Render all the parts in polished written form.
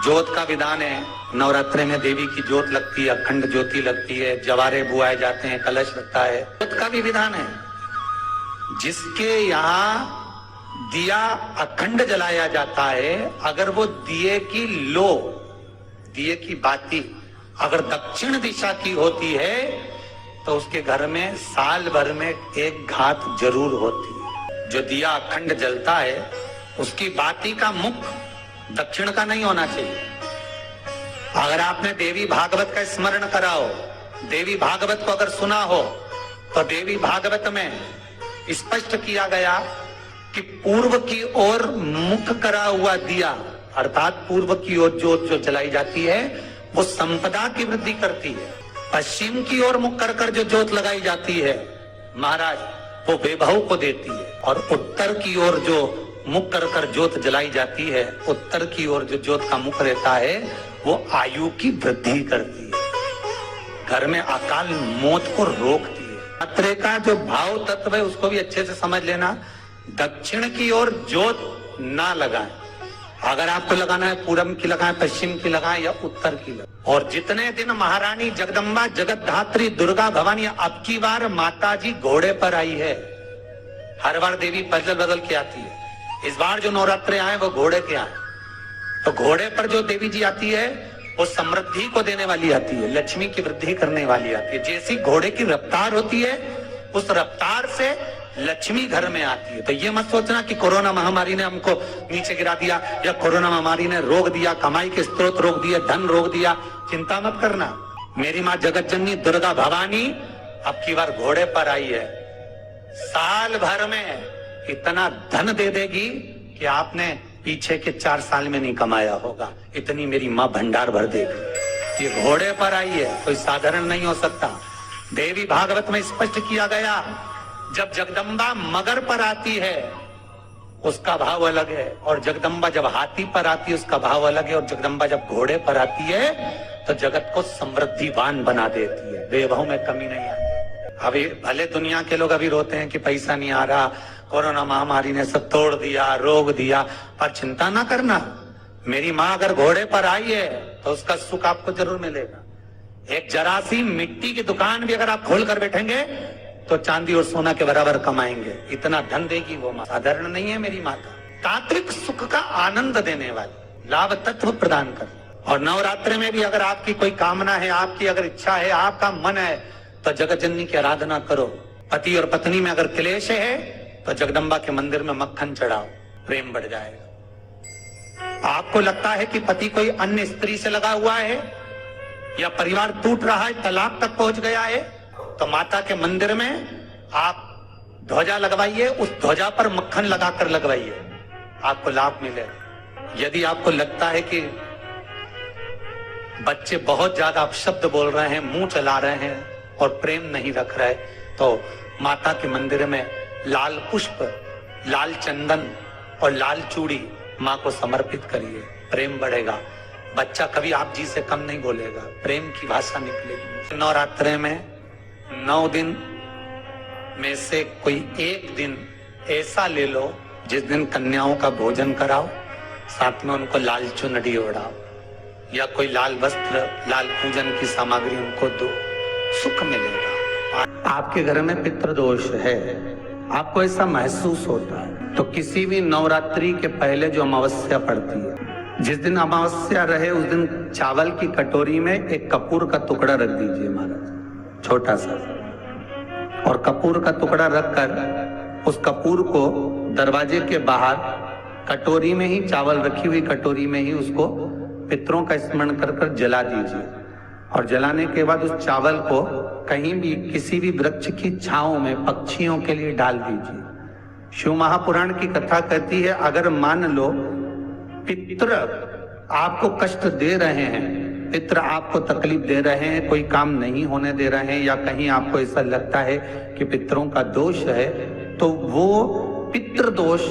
ज्योत का विधान है। नवरात्रे में देवी की ज्योत लगती है, अखंड ज्योति लगती है, जवारे बुआए जाते हैं, कलश लगता है। ज्योत का भी विधान है। जिसके यहाँ दिया अखंड जलाया जाता है, अगर वो दिए की लो, दिए की बाती अगर दक्षिण दिशा की होती है तो उसके घर में साल भर में एक घात जरूर होती है। जो दिया अखंड जलता है उसकी बाती का मुख दक्षिण का नहीं होना चाहिए। अगर आपने देवी भागवत का स्मरण करा हो, देवी भागवत को अगर सुना हो, तो देवी भागवत में स्पष्ट किया गया कि पूर्व की ओर मुख करा हुआ दिया, अर्थात पूर्व की ओर ज्योत जो जलाई जाती है वो संपदा की वृद्धि करती है। पश्चिम की ओर मुख कर कर जो ज्योत लगाई जाती है महाराज, वो वैभव को देती है। और उत्तर की ओर जो मुख कर कर ज्योत जलाई जाती है, उत्तर की ओर जो ज्योत का मुख रहता है वो आयु की वृद्धि करती है, घर में अकाल मौत को रोकती है। नवरात्रे का जो भाव तत्व है उसको भी अच्छे से समझ लेना। दक्षिण की ओर ज्योत ना लगाएं। अगर आपको लगाना है पूरब की लगाएं, पश्चिम की लगाएं या उत्तर की लगाएं। और जितने दिन महारानी जगदम्बा जगतधात्री दुर्गा भवानी, अब की बार माता जी घोड़े पर आई है। हर बार देवी बदल बदल के आती है, इस बार जो नवरात्रे आए वो घोड़े के आए। तो घोड़े पर जो देवी जी आती है वो समृद्धि को देने वाली आती है, लक्ष्मी की वृद्धि करने वाली आती है। जैसी घोड़े की रफ्तार होती है उस रफ्तार से लक्ष्मी घर में आती है। तो ये मत सोचना कि कोरोना महामारी ने हमको नीचे गिरा दिया या कोरोना महामारी ने रोक दिया, कमाई के स्रोत रोक दिए, धन रोक दिया। चिंता मत करना। मेरी माँ जगत जननी दुर्गा भवानी अब की बार घोड़े पर आई है। साल भर में इतना धन दे देगी कि आपने पीछे के 4 साल में नहीं कमाया होगा। इतनी मेरी माँ भंडार भर देगी। ये घोड़े पर आई है, कोई साधारण नहीं हो सकता। देवी भागवत में स्पष्ट किया गया, जब जगदम्बा मगर पर आती है उसका भाव अलग है, और जगदम्बा जब हाथी पर आती है उसका भाव अलग है, और जगदम्बा जब घोड़े पर आती है तो जगत को समृद्धिवान बना देती है, वैभव में कमी नहीं आती। अभी भले दुनिया के लोग अभी रोते हैं कि पैसा नहीं आ रहा, कोरोना महामारी ने सब तोड़ दिया, रोक दिया, पर चिंता ना करना। मेरी माँ अगर घोड़े पर आई है तो उसका सुख आपको जरूर मिलेगा। एक जरा सी मिट्टी की दुकान भी अगर आप खोल कर बैठेंगे तो चांदी और सोना के बराबर कमाएंगे। इतना धन देगी वो माँ, साधारण नहीं है मेरी माता। तात्विक सुख का आनंद देने वाली, लाभ तत्व प्रदान कर। और नवरात्रि में भी अगर आपकी कोई कामना है, आपकी अगर इच्छा है, आपका मन है, तो जगत जननी की आराधना करो। पति और पत्नी में अगर क्लेश है तो जगदम्बा के मंदिर में मक्खन चढ़ाओ, प्रेम बढ़ जाएगा। आपको लगता है कि पति कोई अन्य स्त्री से लगा हुआ है या परिवार टूट रहा है, तलाक तक पहुंच गया है, तो माता के मंदिर में आप ध्वजा लगवाइए, उस ध्वजा पर मक्खन लगाकर लगवाइए, आपको लाभ मिलेगा। यदि आपको लगता है कि बच्चे बहुत ज्यादा अपशब्द बोल रहे हैं, मुंह चला रहे हैं और प्रेम नहीं रख रहे, तो माता के मंदिर में लाल पुष्प, लाल चंदन और लाल चूड़ी माँ को समर्पित करिए, प्रेम बढ़ेगा। बच्चा कभी आप जी से कम नहीं बोलेगा, प्रेम की भाषा निकलेगी। नवरात्रे में 9 दिन में से कोई एक दिन ऐसा ले लो जिस दिन कन्याओं का भोजन कराओ, साथ में उनको लाल चुनरी ओढ़ाओ या कोई लाल वस्त्र, लाल पूजन की सामग्री उनको दो, सुख मिलेगा। आपके घर में पितृदोष है, आपको ऐसा महसूस होता है, तो किसी भी नवरात्रि के पहले जो अमावस्या पड़ती है, जिस दिन अमावस्या रहे उस दिन चावल की कटोरी में एक कपूर का टुकड़ा रख दीजिए महाराज, छोटा सा, और कपूर का टुकड़ा रखकर उस कपूर को दरवाजे के बाहर कटोरी में ही, चावल रखी हुई कटोरी में ही उसको पितरों का स्मरण कर कर जला दीजिए। और जलाने के बाद उस चावल को कहीं भी किसी भी वृक्ष की छांव में पक्षियों के लिए डाल दीजिए। शिव महापुराण की कथा कहती है, अगर मान लो पितृ आपको कष्ट दे रहे हैं, पितृ आपको तकलीफ दे रहे हैं, कोई काम नहीं होने दे रहे हैं, या कहीं आपको ऐसा लगता है कि पितरों का दोष है, तो वो पितृदोष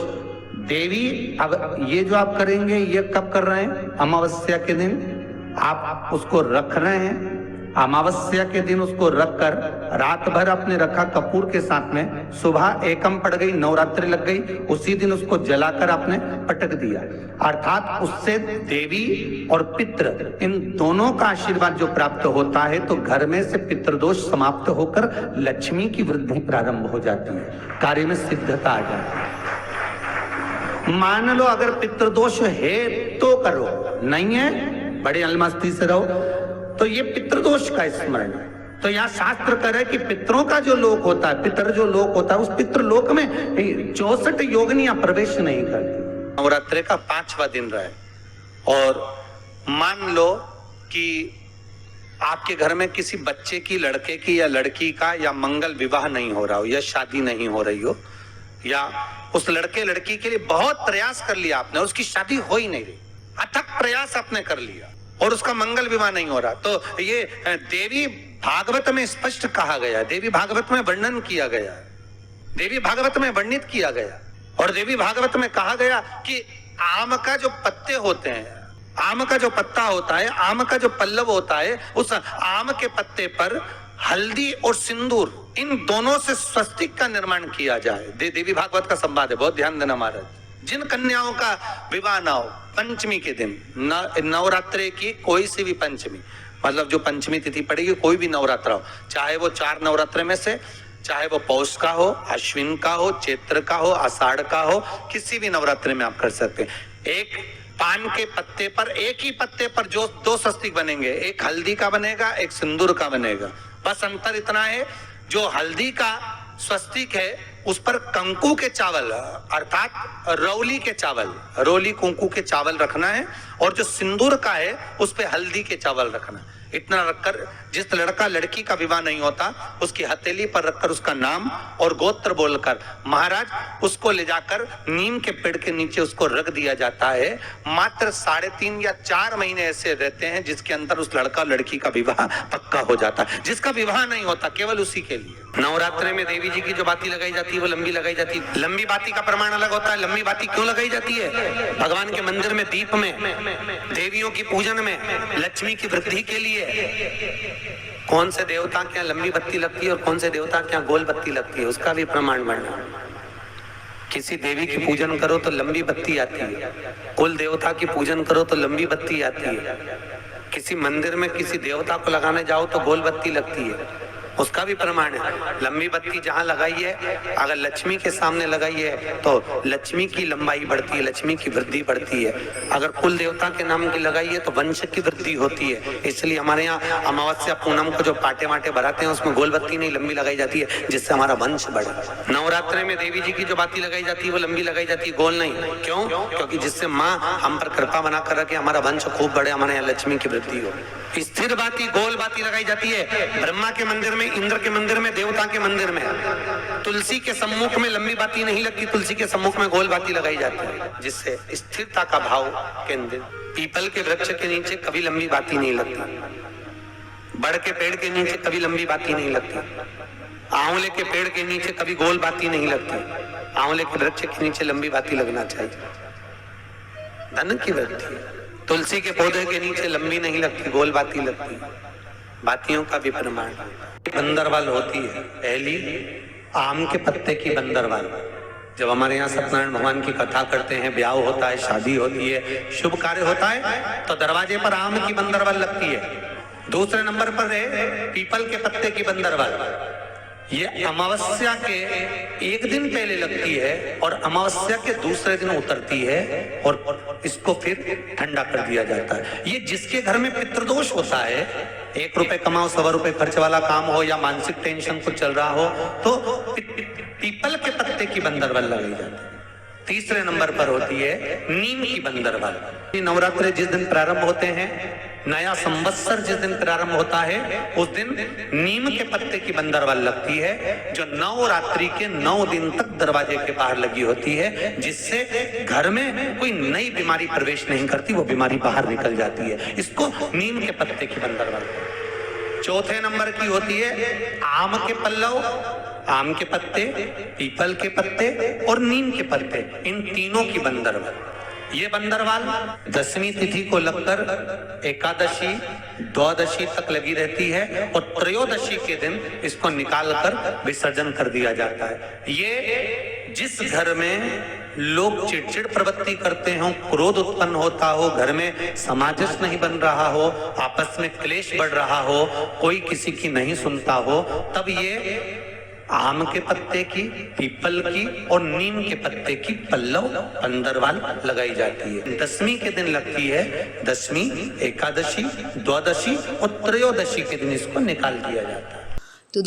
देवी, अब ये जो आप करेंगे ये कब कर रहे हैं? अमावस्या के दिन आप उसको रख रहे हैं अमावस्या के दिन उसको रखकर रात भर अपने रखा कपूर के साथ में, सुबह एकम पड़ गई, नवरात्रि लग गई, उसी दिन उसको जलाकर आपने पटक दिया। अर्थात उससे देवी और पितृ इन दोनों का आशीर्वाद जो प्राप्त होता है, तो घर में से पितृदोष समाप्त होकर लक्ष्मी की वृद्धि प्रारंभ हो जाती है, कार्य में सिद्धता आ जाती है। मान लो अगर पितृदोष है तो करो, नहीं है बड़ी अलमस्ती से रहो, तो ये पितृदोष का स्मरण। तो यहाँ शास्त्र करे कि पितरों का जो लोक होता है, पितर जो लोक होता है, उस पितृलोक में 64 योगिनियां प्रवेश नहीं करती। नवरात्रि का 5वां दिन रहे और मान लो कि आपके घर में किसी बच्चे की, लड़के की या लड़की का या मंगल विवाह नहीं हो रहा हो या शादी नहीं हो रही हो, या उस लड़के लड़की के लिए बहुत प्रयास कर लिया आपने, उसकी शादी हो ही नहीं रही, अथक प्रयास आपने कर लिया और उसका मंगल विवाह नहीं हो रहा, तो ये देवी भागवत में स्पष्ट कहा गया, देवी भागवत में वर्णन किया गया, देवी भागवत में वर्णित किया गया। और देवी भागवत में कहा गया कि आम का जो पत्ते होते हैं, आम का जो पत्ता होता है, आम का जो पल्लव होता है, उस आम के पत्ते पर हल्दी और सिंदूर, इन दोनों से स्वस्तिक का निर्माण किया जाए। देवी भागवत का संवाद है, बहुत ध्यान देना महाराज। जिन कन्याओं का विवाह ना हो पंचमी के दिन, नवरात्रि की कोई सी भी पंचमी, मतलब जो पंचमी तिथि पड़ेगी, कोई भी नवरात्र हो, चाहे वो 4 नवरात्र में से, चाहे वो पौष का हो, अश्विन का हो, चैत्र का हो, आषाढ़ का हो, किसी भी नवरात्रि में आप कर सकते हैं। एक पान के पत्ते पर, एक ही पत्ते पर जो 2 स्वस्तिक बनेंगे, एक हल्दी का बनेगा, एक सिंदूर का बनेगा। बस अंतर इतना है, जो हल्दी का स्वस्तिक है उस पर कंकु के चावल, अर्थात रौली के चावल, रोली कुंकू के चावल रखना है, और जो सिंदूर का है उस पे हल्दी के चावल रखना है। इतना रखकर जिस लड़का लड़की का विवाह नहीं होता, उसकी हथेली पर रखकर उसका नाम और गोत्र बोलकर महाराज उसको ले जाकर नीम के पेड़ के नीचे उसको रख दिया जाता है। मात्र 3.5 या 4 महीने ऐसे रहते हैं जिसके अंदर उस लड़का लड़की का विवाह पक्का हो जाता है। जिसका विवाह नहीं होता केवल उसी के लिए। नवरात्रि में देवी जी की जो बाती लगाई जाती है वो लंबी लगाई जाती है। लंबी बाती का प्रमाण अलग होता है। लंबी बाती क्यों लगाई जाती है? भगवान के मंदिर में दीप में, देवियों की पूजन में, लक्ष्मी की वृद्धि के लिए। कौन से देवता के यहाँ लंबी बत्ती लगती है और कौन से देवता के यहाँ गोल बत्ती लगती है, उसका भी प्रमाण बनना। किसी देवी की पूजन करो तो लंबी बत्ती आती है, कुल देवता की पूजन करो तो लंबी बत्ती आती है। किसी मंदिर में किसी देवता को लगाने जाओ तो गोल बत्ती लगती है, उसका भी प्रमाण है। लंबी बत्ती जहां लगाई है, अगर लक्ष्मी के सामने लगाई है तो लक्ष्मी की लंबाई बढ़ती है, लक्ष्मी की वृद्धि बढ़ती है। अगर कुल देवता के नाम की लगाई है तो वंश की वृद्धि होती है। इसलिए हमारे यहाँ अमावस्या पूनम को जो पाटे वाटे भराते हैं उसमें गोल बत्ती नहीं लंबी लगाई जाती है, जिससे हमारा वंश बढ़े। नवरात्रि में देवी जी की जो बाती लगाई जाती है वो लंबी लगाई जाती है, गोल नहीं। क्यों? क्योंकि जिससे माँ हम पर कृपा बना कर रखे, हमारा वंश खूब बढ़े, हमारे यहाँ लक्ष्मी की वृद्धि हो। स्थिर बाती, गोल बाती लगाई जाती है ब्रह्मा के मंदिर में, इंद्र के मंदिर में, देवता के मंदिर में। तुलसी के सम्मुख में लंबी बाती नहीं लगती, तुलसी के सम्मुख में गोल बाती लगाई जाती है, जिससे स्थिरता का भाव केंद्रित। पीपल के वृक्ष के नीचे कभी लंबी बाती नहीं लगती, बड़ के पेड़ के नीचे कभी लंबी बाती नहीं लगती, आंवले के पेड़ के नीचे कभी गोल बाती नहीं लगती। आंवले के वृक्ष के नीचे लंबी बाती लगना चाहिए, धन की वृद्धि। तुलसी के पौधे के नीचे लंबी नहीं लगती, गोल बाती लगती। बातियों का भी प्रमाण। बंदरवाल होती है पहली, आम के पत्ते की बंदरवाल। जब हमारे यहाँ सत्यनारायण भगवान की कथा करते हैं, ब्याह होता है, शादी होती है, शुभ कार्य होता है, तो दरवाजे पर आम की बंदरवाल लगती है। दूसरे नंबर पर है पीपल के पत्ते की बंदरवाल। ये अमावस्या के एक दिन पहले लगती है और अमावस्या के दूसरे दिन उतरती है, और इसको फिर ठंडा कर दिया जाता है। ये जिसके घर में पितृदोष होता है, 1 रुपए कमाओ 100 रुपए खर्च वाला काम हो, या मानसिक टेंशन कुछ चल रहा हो, तो पीपल के पत्ते की बंदरवाल लगाई जाती है। तीसरे नंबर पर होती है नीम की बंदरवाल। नवरात्रि जिस दिन प्रारंभ होते हैं, नया संवत्सर जिस दिन प्रारंभ होता है, उस दिन नीम के पत्ते की बंदरवाल लगती है, जो नवरात्रि के 9 दिन तक दरवाजे के बाहर लगी होती है, जिससे घर में कोई नई बीमारी प्रवेश नहीं करती, वो बीमारी बाहर निकल जाती है। इसको नीम के पत्ते की बंदरवाल। चौथे नंबर की होती है आम के पल्लव, आम के पत्ते, पीपल के पत्ते और नीम के पत्ते, इन तीनों की बंदरवाल। ये बंदरवाल 10वीं तिथि को लगकर एकादशी द्वादशी तक लगी रहती है और त्रयोदशी के दिन इसको निकालकर विसर्जन कर दिया जाता है। ये जिस घर में लोग चिड़चिड़ प्रवृत्ति करते हो, क्रोध उत्पन्न होता हो, घर में सामंजस्य नहीं बन रहा हो, आपस में क्लेश बढ़ रहा हो, कोई किसी की नहीं सुनता हो, तब ये आम के पत्ते की, पीपल की और नीम के पत्ते की पल्लव बंदरवाल लगाई जाती है। 10वीं के दिन लगती है, 10वीं, एकादशी, द्वादशी और त्रयोदशी के दिन इसको निकाल दिया जाता है। तो